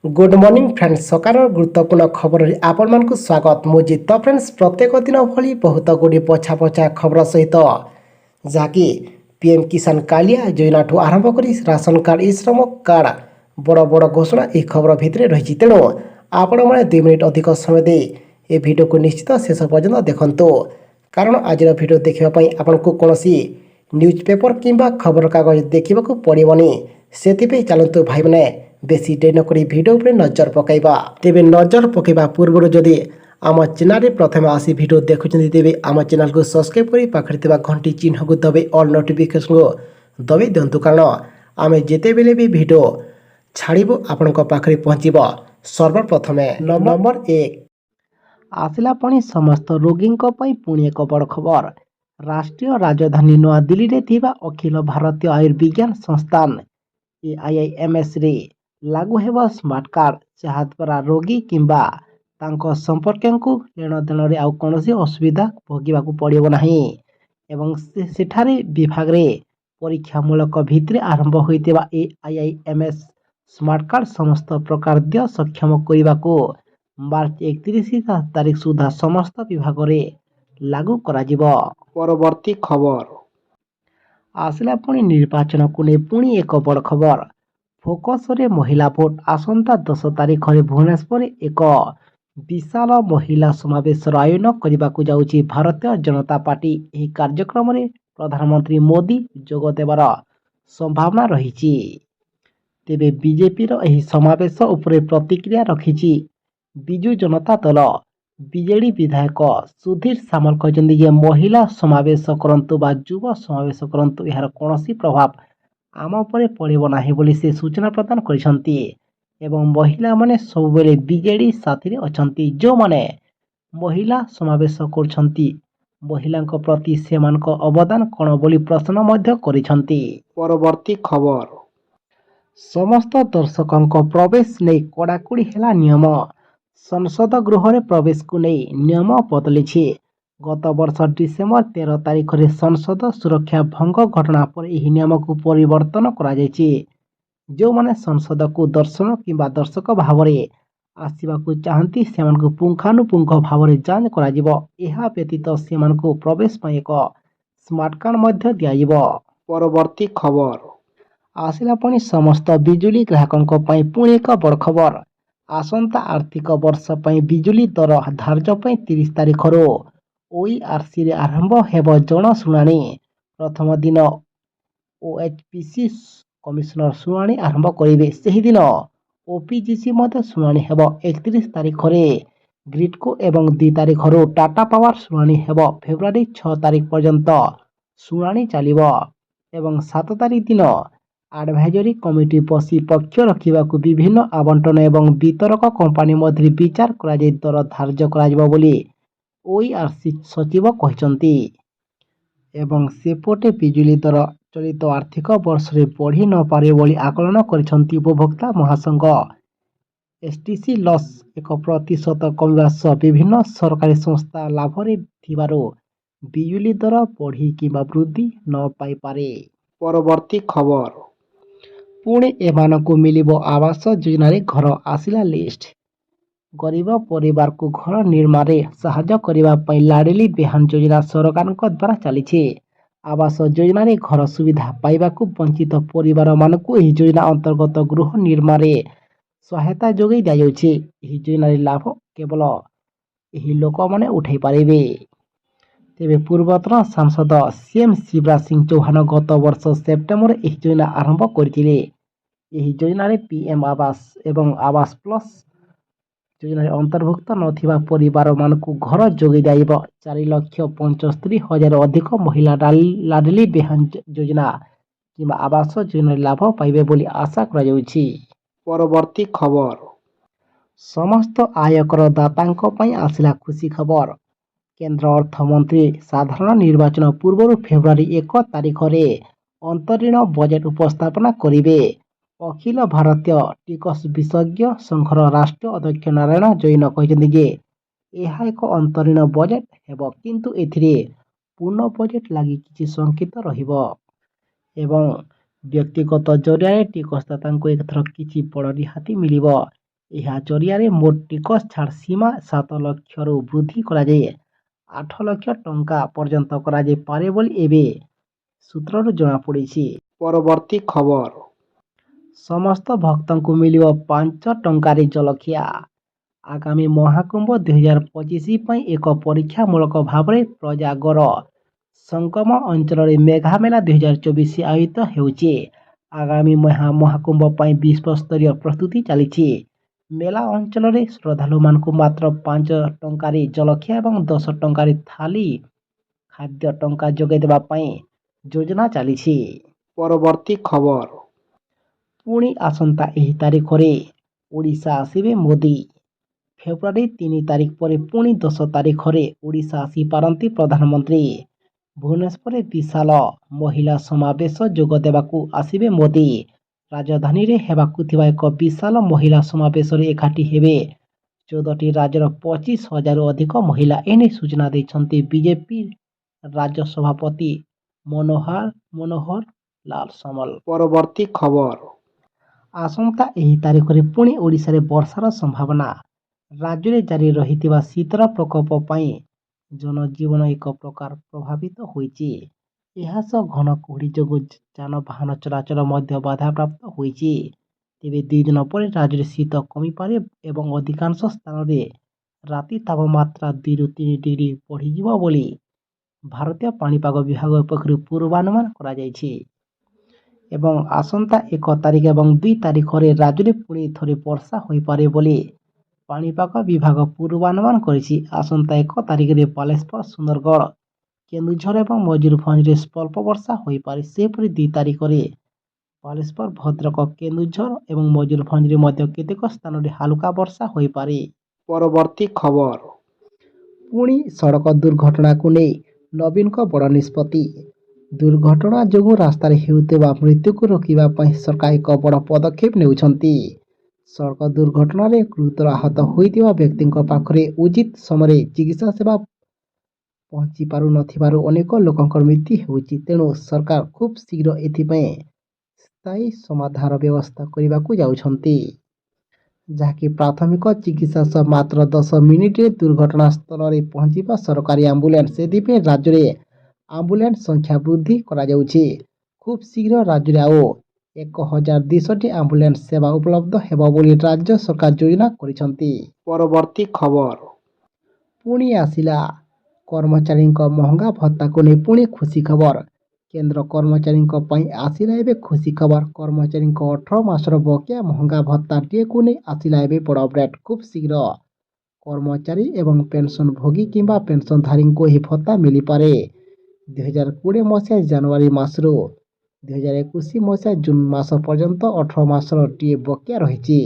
Good morning friends सकार गुरुत्वपूर्ण खबर आपण मानक स्वागत मु जित फ्रेंड्स प्रत्येक दिन भली बहुत गुड़ी पछा पछा खबर सहित जहाँकि पीएम किसान कालिया योजना ठू आरंभ कर राशन कार्ड ई श्रम कार्ड बड़ बड़ घोषणा यह खबर भितर रही तेणु आपण मैंने 2 मिनिट अधिक समय दे ए वीडियो को निश्चित शेष पर्यंत देखंतु कारण आज वीडियो देखापी आपन को कौन न्यूज पेपर किंबा खबर कागज देखा पड़ोनी से चलतु भाई मैंने बेसी डेरी नक भिड नजर पकड़ा तेज नजर पकड़ा पूर्व जदि आम चैनल प्रथम आसी भिड देखुं तेज आम चैनल को सब्सक्राइब कर पाखे घंटी चिन्ह को दबाई ऑल नोटिफिकेशन को दबाई दिंतु कारण आम जिते बेले भी भिड छाड़ू आपण पाखे पहुँचब सर्वप्रथम नंबर 1 आसला पुणी समस्त रोगी पुणी एक बड़ खबर राष्ट्रीय राजधानी नवा दिल्ली में अखिल भारतीय आयुर्विज्ञान संस्थान AIIMS रे लागू हेब स्मार्ट कार्ड जहाद्वारा रोगी किंबा तांको संपर्क लेन देन में आउ कौन असुविधा भोगवा पड़ो ना एवं सेठारे विभाग रे परीक्षामूलक भित्रे आरंभ होइतिबा AIIMS स्मार्ट कार्ड समस्त प्रकार दिय सक्षम करने को मार्च 31 तारीख सुधा समस्त विभाग रे लागू कराजिबो। परवर्ती खबर आसला पुणी निर्वाचन को नहीं पुणी एक बड़ खबर फोकस रे महिला भोट आसंता 10 तारीख में भुवनेश्वर एक विशाल महिला समावेश आयोजन करने को जाउची भारतीय जनता पार्टी। यह कार्यक्रम में प्रधानमंत्री मोदी जोग देवार संभावना रही। तेबे बीजेपी यह समावेश उपरे प्रतिक्रिया रखी विजु जनता दल बीजेडी विधायक सुधीर सामल कहते जे महिला समावेश करंतु बा युवा समावेश करंतु यार कौन प्रभाव आम उपर पड़ो ना बोली से सूचना प्रदान करछंती एवं महिला माने सब बेले बीजेडी साथी अछंती जो माने महिला समावेश करछंती महिलांक प्रति सेमानक अवदान कौन बोली प्रश्न मध्य करिछंती। परवर्ती खबर समस्त दर्शकों प्रवेश नहीं कड़ाकड़ी है नियम संसद गृह रे प्रवेश को नहीं नियम बदली गत वर्ष डिसेम्बर 13 तारीख में संसद सुरक्षा भंग घटना पर यह नियम को परिवर्तन करा जो माने संसद को दर्शन किंबा दर्शक भाव में आसवाक चाहती से पुंखानुपुंख भाव में जांच करा यह व्यतीत से प्रवेश पर एक स्मार्ट कार्ड मध्य दिया। परवर्ती खबर आसला पुणी समस्त बिजुली ग्राहकों पुणी एक बड़ खबर आसंता आर्थिक वर्ष पर बिजुली दर धार्य 30 तारीख OERC रे आरंभ हेब जनशुणाणी प्रथम दिन OHPC कमिशनर शुणाणी आरंभ करेंगे से दिन OPGC शुणाणी हेब 31 तारीख ग्रिडको एवं 2 तारीख टाटा पावर शुणाणी हेब फेब्रुआरी 6 तारीख पर्यंत शुणाणी चलिबो एवं 7 तारीख दिन एडवाइजरी कमिटी बसी पक्ष रखा विभिन्न आवंटन एवं वितरक कंपानी मध्य विचार करा दर धार्य करा बोली OERC सचिव कहते एवं सेपटे बिजुली दर चलित आर्थिक वर्ष रे बढ़ी न पारे बोली आकलन करिसेंती उपभोक्ता महासंघ STC लॉस 1% कमिबा सह विभिन्न सरकारी संस्था लाभ रे थिबारो बिजुली दर बढ़ी किंबा वृद्धि न पाई पारे। परवर्ती खबर पुणे एमानकु मिलिबो आवास योजना रे घर आसिला लिस्ट गरीब परिवार को घर निर्माण में साहाय्य करने लाडली बेहान योजना सरकार द्वारा चली आवास योजना रे घर सुविधा पाइबा वंचित परिवार मानकु एही योजना अंतर्गत गृह निर्माण में सहायता जोगाई दिया जाउछि। एही योजना रे लाभ केवल एही लोक माने उठाई पारिबे। तेबे पूर्वतन सांसद CM शिवराज सिंह चौहान गत वर्ष सेप्टेम्बर एही योजना आरंभ करथिले। एही योजना रे PM आवास एवं आवास प्लस योजना अंतर्भुक्त नथिबा परिवार मानकु घर जोगाई दिया 4,75,000 अधिक महिला लाडली बेहान योजना किंबा आवास योजना लाभ पाइबे बोली आशा करा जाउछि। परवर्ती खबर समस्त आयकर दातांको पई आसिला खुशी खबर केंद्र अर्थमंत्री साधारण निर्वाचन पूर्व फेब्रुआरी 1 तारीख रे अंतरीण बजेट उपस्थापना करिवे। अखिल भारतीय टिकस विशेषज्ञ संघर राष्ट्रीय अध्यक्ष नारायण जैन कहते जे यह एक अंतरीण बजेट हेब किंतु एथिरे पूर्ण बजेट लगी किछि संकेत रहिबो एवं व्यक्तिगत जरिया टिकसदाता को एक थर किछि बड़ रिहाती मिलिबो। ଏହା ଜରିଆରେ ମୋଟ ଟିକସ ଛାଡ଼ ସୀମା 7 ଲକ୍ଷରୁ ବୃଦ୍ଧି କରାଯାଇ 8 ଲକ୍ଷ ଟଙ୍କା ପର୍ଯ୍ୟନ୍ତ କରାଯାଇପାରେ ବୋଲି ଏବେ ସୂତ୍ରରୁ ଜଣାପଡ଼ିଛି। ପରବର୍ତ୍ତୀ ଖବର, ସମସ୍ତ ଭକ୍ତଙ୍କୁ ମିଳିବ 5 ଟଙ୍କାରେ ଜଳଖିଆ। ଆଗାମୀ ମହାକୁମ୍ଭ 2025 ପାଇଁ ଏକ ପରୀକ୍ଷାମୂଳକ ଭାବରେ ପ୍ରୟାଗର ସଙ୍ଗମ ଅଞ୍ଚଳରେ ମେଘାମେଲା 2024 ଆୟୋଜିତ ହେଉଛି। ଆଗାମୀ ମହାକୁମ୍ଭ ପାଇଁ ବିଶ୍ୱସ୍ତରୀୟ ପ୍ରସ୍ତୁତି ଚାଲିଛି। ମେଲା ଅଞ୍ଚଳରେ ଶ୍ରଦ୍ଧାଳୁମାନଙ୍କୁ ମାତ୍ର 5 ଟଙ୍କାରେ ଜଳଖିଆ ଏବଂ 10 ଟଙ୍କାରେ ଥାଳି ଖାଦ୍ୟ ଟଙ୍କା ଯୋଗାଇ ଦେବା ପାଇଁ ଯୋଜନା ଚାଲିଛି। ପରବର୍ତ୍ତୀ ଖବର, ପୁଣି ଆସନ୍ତା ଏହି ତାରିଖରେ ଓଡ଼ିଶା ଆସିବେ ମୋଦି। ଫେବୃଆରୀ 3 ତାରିଖ ପରେ ପୁଣି 10 ତାରିଖରେ ଓଡ଼ିଶା ଆସିପାରନ୍ତି ପ୍ରଧାନମନ୍ତ୍ରୀ। ଭୁବନେଶ୍ୱରରେ ବିଶାଳ ମହିଳା ସମାବେଶ ଯୋଗ ଦେବାକୁ ଆସିବେ ମୋଦି। ରାଜଧାନୀରେ ହେବାକୁ ଥିବା ଏକ ବିଶାଳ ମହିଳା ସମାବେଶରେ ଏକାଠି ହେବେ 14ଟି ରାଜ୍ୟର 25,000ରୁ ଅଧିକ ମହିଳା। ଏନେଇ ସୂଚନା ଦେଇଛନ୍ତି ବିଜେପି ରାଜ୍ୟ ସଭାପତି ମନୋହର ଲାଲ ସାମଲ। ପରବର୍ତ୍ତୀ ଖବର, ଆସନ୍ତା ଏହି ତାରିଖରେ ପୁଣି ଓଡ଼ିଶାରେ ବର୍ଷାର ସମ୍ଭାବନା। ରାଜ୍ୟରେ ଜାରି ରହିଥିବା ଶୀତର ପ୍ରକୋପ ପାଇଁ ଜନଜୀବନ ଏକ ପ୍ରକାର ପ୍ରଭାବିତ ହୋଇଛି। ଏହା ସହ ଘନ କୁହୁଡ଼ି ଯୋଗୁଁ ଯାନବାହନ ଚଳାଚଳ ମଧ୍ୟ ବାଧାପ୍ରାପ୍ତ ହୋଇଛି। ତେବେ 2 ଦିନ ପରେ ରାଜ୍ୟରେ ଶୀତ କମିପାରେ ଏବଂ ଅଧିକାଂଶ ସ୍ଥାନରେ ରାତି ତାପମାତ୍ରା 2ରୁ 3 ଡିଗ୍ରୀ ବଢ଼ିଯିବ ବୋଲି ଭାରତୀୟ ପାଣିପାଗ ବିଭାଗ ପକ୍ଷରୁ ପୂର୍ବାନୁମାନ କରାଯାଇଛି। ଏବଂ ଆସନ୍ତା 1 ତାରିଖ ଏବଂ 2 ତାରିଖରେ ରାଜ୍ୟରେ ପୁଣି ଥରେ ବର୍ଷା ହୋଇପାରେ ବୋଲି ପାଣିପାଗ ବିଭାଗ ପୂର୍ବାନୁମାନ କରିଛି। ଆସନ୍ତା 1 ତାରିଖରେ ବାଲେଶ୍ୱର, ସୁନ୍ଦରଗଡ଼, କେନ୍ଦୁଝର ଏବଂ ମୟୂରଭଞ୍ଜରେ ସ୍ୱଳ୍ପ ବର୍ଷା ହୋଇପାରେ। ସେହିପରି 2 ତାରିଖରେ ବାଲେଶ୍ୱର, ଭଦ୍ରକ, କେନ୍ଦୁଝର ଏବଂ ମୟୂରଭଞ୍ଜରେ ମଧ୍ୟ କେତେକ ସ୍ଥାନରେ ହାଲୁକା ବର୍ଷା ହୋଇପାରେ। ପରବର୍ତ୍ତୀ ଖବର, ପୁଣି ସଡ଼କ ଦୁର୍ଘଟଣାକୁ ନେଇ ନବୀନଙ୍କ ବଡ଼ ନିଷ୍ପତ୍ତି। ଦୁର୍ଘଟଣା ଯୋଗୁଁ ରାସ୍ତାରେ ହେଉଥିବା ମୃତ୍ୟୁକୁ ରୋକିବା ପାଇଁ ସରକାର ଏକ ବଡ଼ ପଦକ୍ଷେପ ନେଉଛନ୍ତି। ସଡ଼କ ଦୁର୍ଘଟଣାରେ ଗୁରୁତର ଆହତ ହୋଇଥିବା ବ୍ୟକ୍ତିଙ୍କ ପାଖରେ ଉଚିତ ସମୟରେ ଚିକିତ୍ସା ସେବା ପହଞ୍ଚି ପାରୁନଥିବାରୁ ଅନେକ ଲୋକଙ୍କର ମୃତ୍ୟୁ ହେଉଛି। ତେଣୁ ସରକାର ଖୁବ୍ ଶୀଘ୍ର ଏଥିପାଇଁ ସ୍ଥାୟୀ ସମାଧାନର ବ୍ୟବସ୍ଥା କରିବାକୁ ଯାଉଛନ୍ତି, ଯାହାକି ପ୍ରାଥମିକ ଚିକିତ୍ସା ସହ ମାତ୍ର 10 ମିନିଟରେ ଦୁର୍ଘଟଣାସ୍ଥଳରେ ପହଞ୍ଚିବ ସରକାରୀ ଆମ୍ବୁଲାନ୍ସ। ସେଥିପାଇଁ ରାଜ୍ୟରେ ଆମ୍ବୁଲାନ୍ସ ସଂଖ୍ୟା ବୃଦ୍ଧି କରାଯାଉଛି। ଖୁବ୍ ଶୀଘ୍ର ରାଜ୍ୟରେ ଆଉ 1,200ଟି ଆମ୍ବୁଲାନ୍ସ ସେବା ଉପଲବ୍ଧ ହେବ ବୋଲି ରାଜ୍ୟ ସରକାର ଯୋଜନା କରିଛନ୍ତି। ପରବର୍ତ୍ତୀ ଖବର, ପୁଣି ଆସିଲା କର୍ମଚାରୀଙ୍କ ମହଙ୍ଗା ଭତ୍ତାକୁ ନେଇ ପୁଣି ଖୁସି ଖବର। କେନ୍ଦ୍ର କର୍ମଚାରୀଙ୍କ ପାଇଁ ଆସିଲା ଏବେ ଖୁସି ଖବର। କର୍ମଚାରୀଙ୍କ 18 ମାସର ବକେୟା ମହଙ୍ଗା ଭତ୍ତାଟିଏକୁ ନେଇ ଆସିଲା ଏବେ ବଡ଼ ଅପଡେଟ୍। ଖୁବ୍ ଶୀଘ୍ର କର୍ମଚାରୀ ଏବଂ ପେନ୍ସନଭୋଗୀ କିମ୍ବା ପେନ୍ସନଧାରୀଙ୍କୁ ଏହି ଭତ୍ତା ମିଳିପାରେ। 2020 ମସିହା ଜାନୁଆରୀ ମାସରୁ 2021 ମସିହା ଜୁନ୍ ମାସ ପର୍ଯ୍ୟନ୍ତ 18 ମାସର ଟିଏ ବକେୟା ରହିଛି।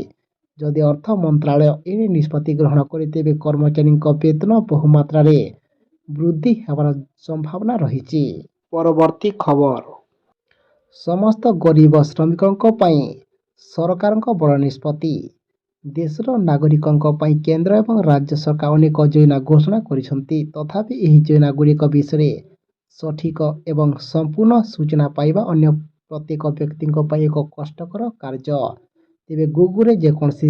ଯଦି ଅର୍ଥ ମନ୍ତ୍ରାଳୟ ଏହି ନିଷ୍ପତ୍ତି ଗ୍ରହଣ କରେ ତେବେ କର୍ମଚାରୀଙ୍କ ବେତନ ବହୁ ମାତ୍ରାରେ ବୃଦ୍ଧି ହେବାର ସମ୍ଭାବନା ରହିଛି। ପରବର୍ତ୍ତୀ ଖବର, ସମସ୍ତ ଗରିବ ଶ୍ରମିକଙ୍କ ପାଇଁ ସରକାରଙ୍କ ବଡ଼ ନିଷ୍ପତ୍ତି। ଦେଶର ନାଗରିକଙ୍କ ପାଇଁ କେନ୍ଦ୍ର ଏବଂ ରାଜ୍ୟ ସରକାର ଅନେକ ଯୋଜନା ଘୋଷଣା କରିଛନ୍ତି। ତଥାପି ଏହି ଯୋଜନାଗୁଡ଼ିକ ବିଷୟରେ ସଠିକ ଏବଂ ସମ୍ପୂର୍ଣ୍ଣ ସୂଚନା ପାଇବା ଅନ୍ୟ ପ୍ରତ୍ୟେକ ବ୍ୟକ୍ତିଙ୍କ ପାଇଁ ଏକ କଷ୍ଟକର କାର୍ଯ୍ୟ। ତେବେ ଗୁଗଲରେ ଯେକୌଣସି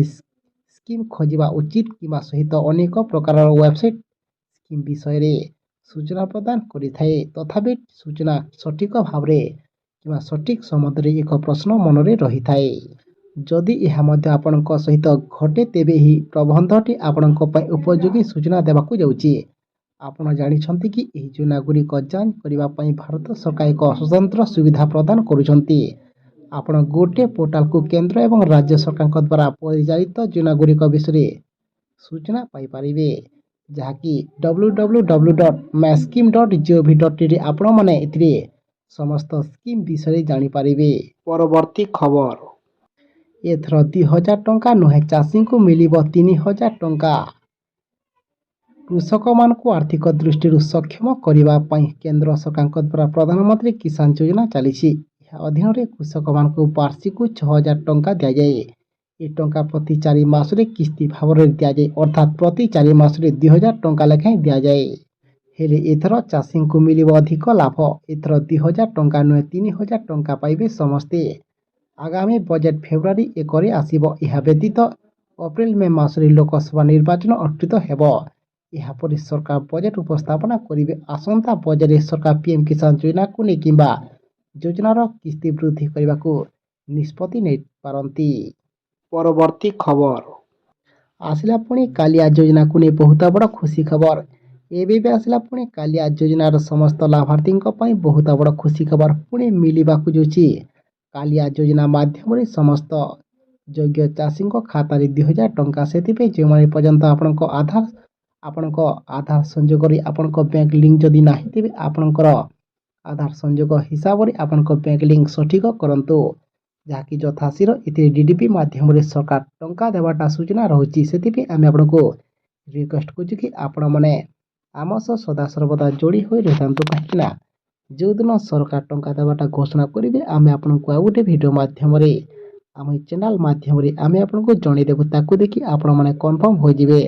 ସ୍କିମ୍ ଖୋଜିବା ଉଚିତ କିମ୍ବା ସହିତ ଅନେକ ପ୍ରକାରର ୱେବସାଇଟ୍ ସ୍କିମ୍ ବିଷୟରେ ସୂଚନା ପ୍ରଦାନ କରିଥାଏ। ତଥାପି ସୂଚନା ସଠିକ ଭାବରେ କିମ୍ବା ସଠିକ ସମୟରେ ଏକ ପ୍ରଶ୍ନ ମନରେ ରହିଥାଏ। ଯଦି ଏହା ମଧ୍ୟ ଆପଣଙ୍କ ସହିତ ଘଟେ ତେବେ ଏହି ପ୍ରବନ୍ଧଟି ଆପଣଙ୍କ ପାଇଁ ଉପଯୋଗୀ ସୂଚନା ଦେବାକୁ ଯାଉଛି। ଆପଣ ଜାଣିଛନ୍ତି କି ଏହି ଯୋଜନାଗୁଡ଼ିକ ଯାଞ୍ଚ କରିବା ପାଇଁ ଭାରତ ସରକାର ଏକ ସ୍ୱତନ୍ତ୍ର ସୁବିଧା ପ୍ରଦାନ କରୁଛନ୍ତି। ଆପଣ ଗୋଟିଏ ପୋର୍ଟାଲକୁ କେନ୍ଦ୍ର ଏବଂ ରାଜ୍ୟ ସରକାରଙ୍କ ଦ୍ୱାରା ପରିଚାଳିତ ଯୋଜନାଗୁଡ଼ିକ ବିଷୟରେ ସୂଚନା ପାଇପାରିବେ, ଯାହାକି www.myscheme.gov.in ରେ ଆପଣମାନେ ଏଥିରେ ସମସ୍ତ ସ୍କିମ୍ ବିଷୟରେ ଜାଣିପାରିବେ। ପରବର୍ତ୍ତୀ ଖବର, ଏଥର 2,000 ଟଙ୍କା ନୁହେଁ, ଚାଷୀଙ୍କୁ ମିଳିବ 3,000 ଟଙ୍କା। କୃଷକମାନଙ୍କୁ ଆର୍ଥିକ ଦୃଷ୍ଟିରୁ ସକ୍ଷମ କରିବା ପାଇଁ କେନ୍ଦ୍ର ସରକାରଙ୍କ ଦ୍ୱାରା ପ୍ରଧାନମନ୍ତ୍ରୀ କିଷାନ ଯୋଜନା ଚାଲିଛି। ଏହା ଅଧୀନରେ କୃଷକମାନଙ୍କୁ ବାର୍ଷିକ 6,000 ଟଙ୍କା ଦିଆଯାଏ। ଏ ଟଙ୍କା ପ୍ରତି 4 ମାସରେ କିସ୍ତି ଭାବରେ ଦିଆଯାଏ, ଅର୍ଥାତ୍ ପ୍ରତି 4 ମାସରେ 2,000 ଟଙ୍କା ଲେଖାଏଁ ଦିଆଯାଏ। ହେଲେ ଏଥର ଚାଷୀଙ୍କୁ ମିଳିବ ଅଧିକ ଲାଭ। ଏଥର 2,000 ଟଙ୍କା ନୁହେଁ, 3,000 ଟଙ୍କା ପାଇବେ ସମସ୍ତେ। ଆଗାମୀ ବଜେଟ୍ ଫେବୃଆରୀ 1ରେ ଆସିବ। ଏହା ବ୍ୟତୀତ ଏପ୍ରିଲ ମେ ମାସରେ ଲୋକସଭା ନିର୍ବାଚନ ଅନୁଷ୍ଠିତ ହେବ। ଏହାପରେ ସରକାର ବଜେଟ୍ ଉପସ୍ଥାପନା କରିବେ। ଆସନ୍ତା ବଜେଟ୍ରେ ସରକାର ପିଏମ୍ କିଷାନ ଯୋଜନାକୁ ନେଇ କିମ୍ବା ଯୋଜନାର କିସ୍ତି ବୃଦ୍ଧି କରିବାକୁ ନିଷ୍ପତ୍ତି ନେଇପାରନ୍ତି। ପରବର୍ତ୍ତୀ ଖବର ଆସିଲା ପୁଣି କାଳିଆ ଯୋଜନାକୁ ନେଇ ବହୁତ ବଡ଼ ଖୁସି ଖବର। ଏବେ ବି ଆସିଲା ପୁଣି କାଳିଆ ଯୋଜନାର ସମସ୍ତ ଲାଭାର୍ଥୀଙ୍କ ପାଇଁ ବହୁତ ବଡ଼ ଖୁସି ଖବର ପୁଣି ମିଳିବାକୁ ଯାଉଛି। କାଳିଆ ଯୋଜନା ମାଧ୍ୟମରେ ସମସ୍ତ ଯୋଗ୍ୟ ଚାଷୀଙ୍କ ଖାତାରେ 2,000 ଟଙ୍କା। ସେଥିପାଇଁ ଯେଉଁମାନେ ପର୍ଯ୍ୟନ୍ତ ଆପଣଙ୍କ ଆଧାର ସଂଯୋଗ କରି ଆପଣଙ୍କ ବ୍ୟାଙ୍କ ଲିଙ୍କ ଯଦି ନାହିଁ ତେବେ ଆପଣଙ୍କର ଆଧାର ସଂଯୋଗ ହିସାବରେ ଆପଣଙ୍କ ବ୍ୟାଙ୍କ ଲିଙ୍କ ସଠିକ କରନ୍ତୁ, ଯାହାକି ଯଥାଶୀଘ୍ର ଏଥିରେ DDP ମାଧ୍ୟମରେ ସରକାର ଟଙ୍କା ଦେବାଟା ସୂଚନା ରହୁଛି। ସେଥିପାଇଁ ଆମେ ଆପଣଙ୍କୁ ରିକ୍ୱେଷ୍ଟ କରୁଛୁ କି ଆପଣମାନେ ଆମ ସହ ସଦାସର୍ବଦା ଯୋଡ଼ି ହୋଇ ରହିଥାନ୍ତୁ, କାହିଁକିନା ଯେଉଁଦିନ ସରକାର ଟଙ୍କା ଦେବାଟା ଘୋଷଣା କରିବେ ଆମେ ଆପଣଙ୍କୁ ଆଉ ଗୋଟେ ଭିଡ଼ିଓ ମାଧ୍ୟମରେ ଆମ ଚ୍ୟାନେଲ ମାଧ୍ୟମରେ ଆମେ ଆପଣଙ୍କୁ ଜଣାଇଦେବୁ। ତାକୁ ଦେଖି ଆପଣମାନେ କନଫର୍ମ ହୋଇଯିବେ।